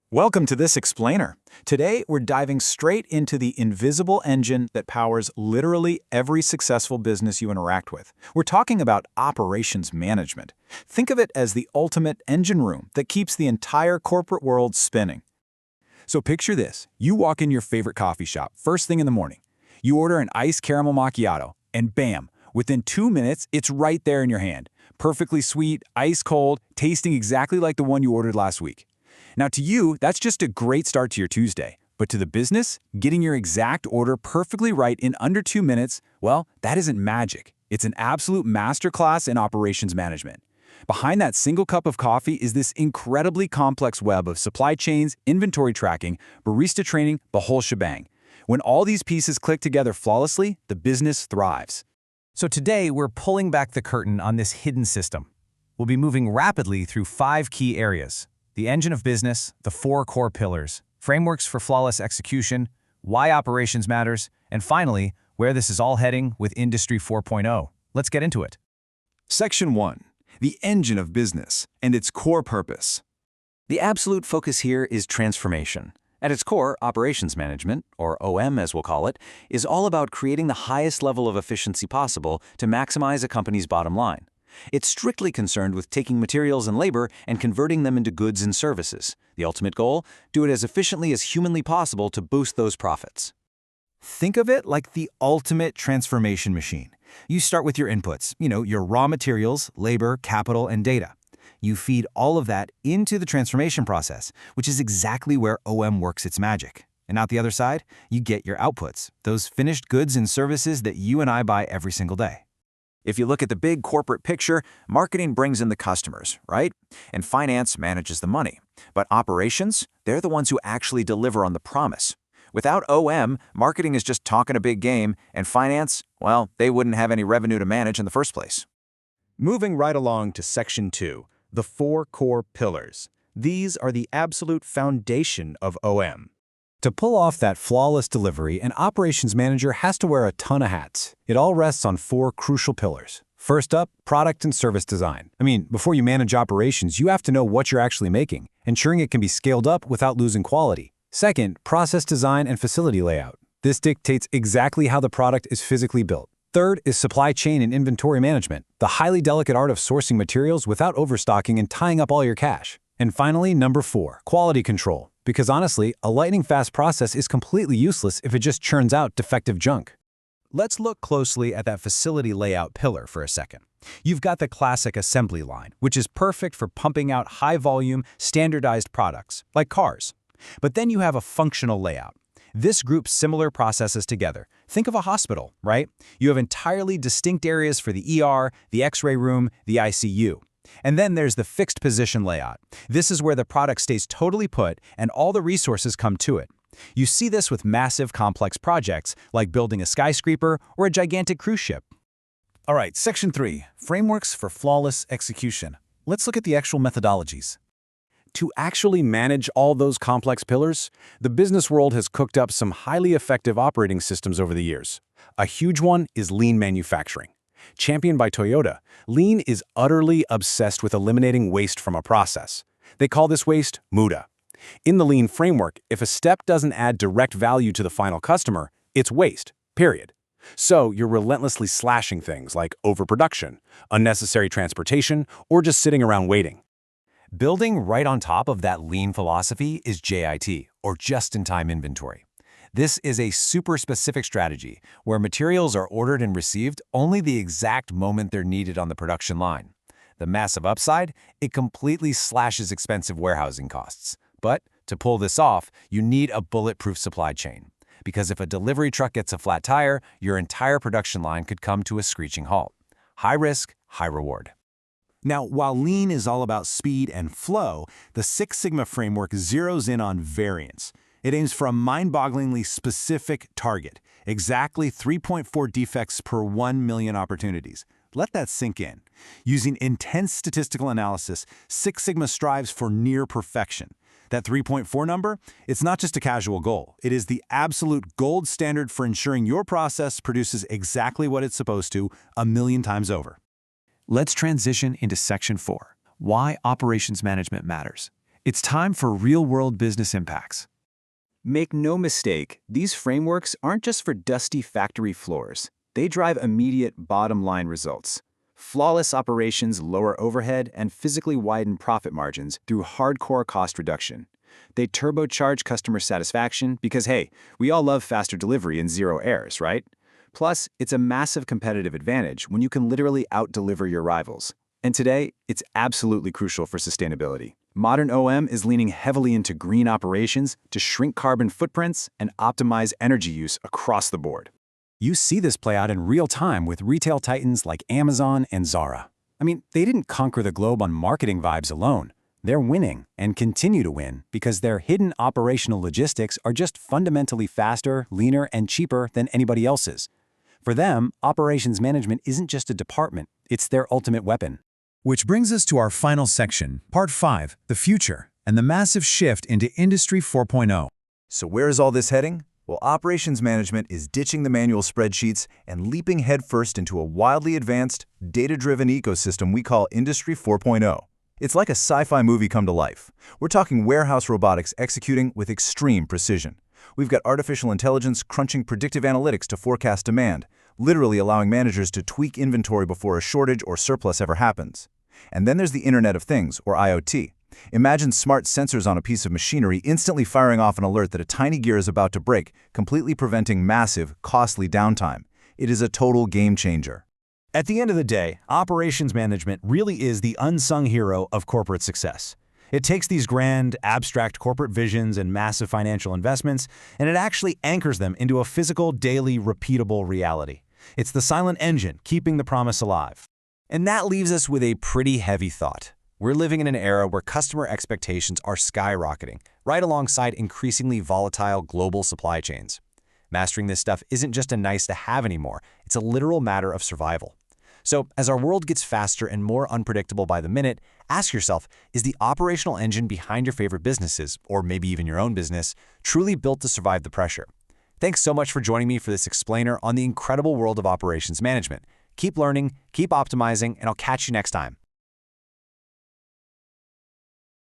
Welcome to this explainer. Today, we're diving straight into the invisible engine that powers literally every successful business you interact with. We're talking about operations management. Think of it as the ultimate engine room that keeps the entire corporate world spinning. So picture this. You walk in your favorite coffee shop first thing in the morning. You order an iced caramel macchiato, and bam, within 2 minutes, it's right there in your hand. Perfectly sweet, ice cold, tasting exactly like the one you ordered last week. Now to you, that's just a great start to your Tuesday. But to the business, getting your exact order perfectly right in under 2 minutes, well, that isn't magic. It's an absolute masterclass in operations management. Behind that single cup of coffee is this incredibly complex web of supply chains, inventory tracking, barista training, the whole shebang. When all these pieces click together flawlessly, the business thrives. So today, we're pulling back the curtain on this hidden system. We'll be moving rapidly through 5 key areas: the engine of business, the 4 core pillars, frameworks for flawless execution, why operations matters, and finally, where this is all heading with Industry 4.0. Let's get into it. Section 1. The engine of business and its core purpose. The absolute focus here is transformation. At its core, operations management, or OM as we'll call it, is all about creating the highest level of efficiency possible to maximize a company's bottom line. It's strictly concerned with taking materials and labor and converting them into goods and services. The ultimate goal? Do it as efficiently as humanly possible to boost those profits. Think of it like the ultimate transformation machine. You start with your inputs, your raw materials, labor, capital, and data. You feed all of that into the transformation process, which is exactly where OM works its magic. And out the other side, you get your outputs, those finished goods and services that you and I buy every single day. If you look at the big corporate picture, marketing brings in the customers, right? And finance manages the money. But operations, they're the ones who actually deliver on the promise. Without OM, marketing is just talking a big game, and finance, well, they wouldn't have any revenue to manage in the first place. Moving right along to Section 2, the 4 core pillars. These are the absolute foundation of OM. To pull off that flawless delivery, an operations manager has to wear a ton of hats. It all rests on 4 crucial pillars. First up, product and service design. Before you manage operations, you have to know what you're actually making, ensuring it can be scaled up without losing quality. Second, process design and facility layout. This dictates exactly how the product is physically built. Third is supply chain and inventory management, the highly delicate art of sourcing materials without overstocking and tying up all your cash. And finally, number 4, quality control. Because honestly, a lightning-fast process is completely useless if it just churns out defective junk. Let's look closely at that facility layout pillar for a second. You've got the classic assembly line, which is perfect for pumping out high-volume, standardized products, like cars. But then you have a functional layout. This groups similar processes together. Think of a hospital, right? You have entirely distinct areas for the ER, the X-ray room, the ICU. And then there's the fixed position layout. This is where the product stays totally put and all the resources come to it. You see this with massive complex projects like building a skyscraper or a gigantic cruise ship. All right, Section 3. Frameworks for flawless execution. Let's look at the actual methodologies. To actually manage all those complex pillars, the business world has cooked up some highly effective operating systems over the years. A huge one is lean manufacturing. Championed by Toyota, lean is utterly obsessed with eliminating waste from a process. They call this waste muda. In the lean framework, if a step doesn't add direct value to the final customer, it's waste, period. So you're relentlessly slashing things like overproduction, unnecessary transportation, or just sitting around waiting. Building right on top of that lean philosophy is JIT, or just-in-time inventory. This is a super specific strategy where materials are ordered and received only the exact moment they're needed on the production line. The massive upside? It completely slashes expensive warehousing costs. But to pull this off, you need a bulletproof supply chain. Because if a delivery truck gets a flat tire, your entire production line could come to a screeching halt. High risk, high reward. Now, while lean is all about speed and flow, the Six Sigma framework zeroes in on variance. It aims for a mind-bogglingly specific target, exactly 3.4 defects per 1 million opportunities. Let that sink in. Using intense statistical analysis, Six Sigma strives for near perfection. That 3.4 number, it's not just a casual goal. It is the absolute gold standard for ensuring your process produces exactly what it's supposed to 1,000,000 times over. Let's transition into Section 4, why operations management matters. It's time for real-world business impacts. Make no mistake, these frameworks aren't just for dusty factory floors. They drive immediate bottom-line results. Flawless operations lower overhead and physically widen profit margins through hardcore cost reduction. They turbocharge customer satisfaction because, hey, we all love faster delivery and zero errors, right? Plus, it's a massive competitive advantage when you can literally out-deliver your rivals. And today, it's absolutely crucial for sustainability. Modern OM is leaning heavily into green operations to shrink carbon footprints and optimize energy use across the board. You see this play out in real time with retail titans like Amazon and Zara. I mean, they didn't conquer the globe on marketing vibes alone. They're winning and continue to win because their hidden operational logistics are just fundamentally faster, leaner, and cheaper than anybody else's. For them, operations management isn't just a department, it's their ultimate weapon. Which brings us to our final section, Part 5, the future, and the massive shift into Industry 4.0. So where is all this heading? Well, operations management is ditching the manual spreadsheets and leaping headfirst into a wildly advanced, data-driven ecosystem we call Industry 4.0. It's like a sci-fi movie come to life. We're talking warehouse robotics executing with extreme precision. We've got artificial intelligence crunching predictive analytics to forecast demand, literally allowing managers to tweak inventory before a shortage or surplus ever happens. And then there's the Internet of Things, or IoT. Imagine smart sensors on a piece of machinery instantly firing off an alert that a tiny gear is about to break, completely preventing massive, costly downtime. It is a total game changer. At the end of the day, operations management really is the unsung hero of corporate success. It takes these grand, abstract corporate visions and massive financial investments, and it actually anchors them into a physical, daily, repeatable reality. It's the silent engine keeping the promise alive. And that leaves us with a pretty heavy thought. We're living in an era where customer expectations are skyrocketing, right alongside increasingly volatile global supply chains. Mastering this stuff isn't just a nice-to-have anymore, it's a literal matter of survival. So, as our world gets faster and more unpredictable by the minute, ask yourself, is the operational engine behind your favorite businesses, or maybe even your own business, truly built to survive the pressure? Thanks so much for joining me for this explainer on the incredible world of operations management. Keep learning, keep optimizing, and I'll catch you next time.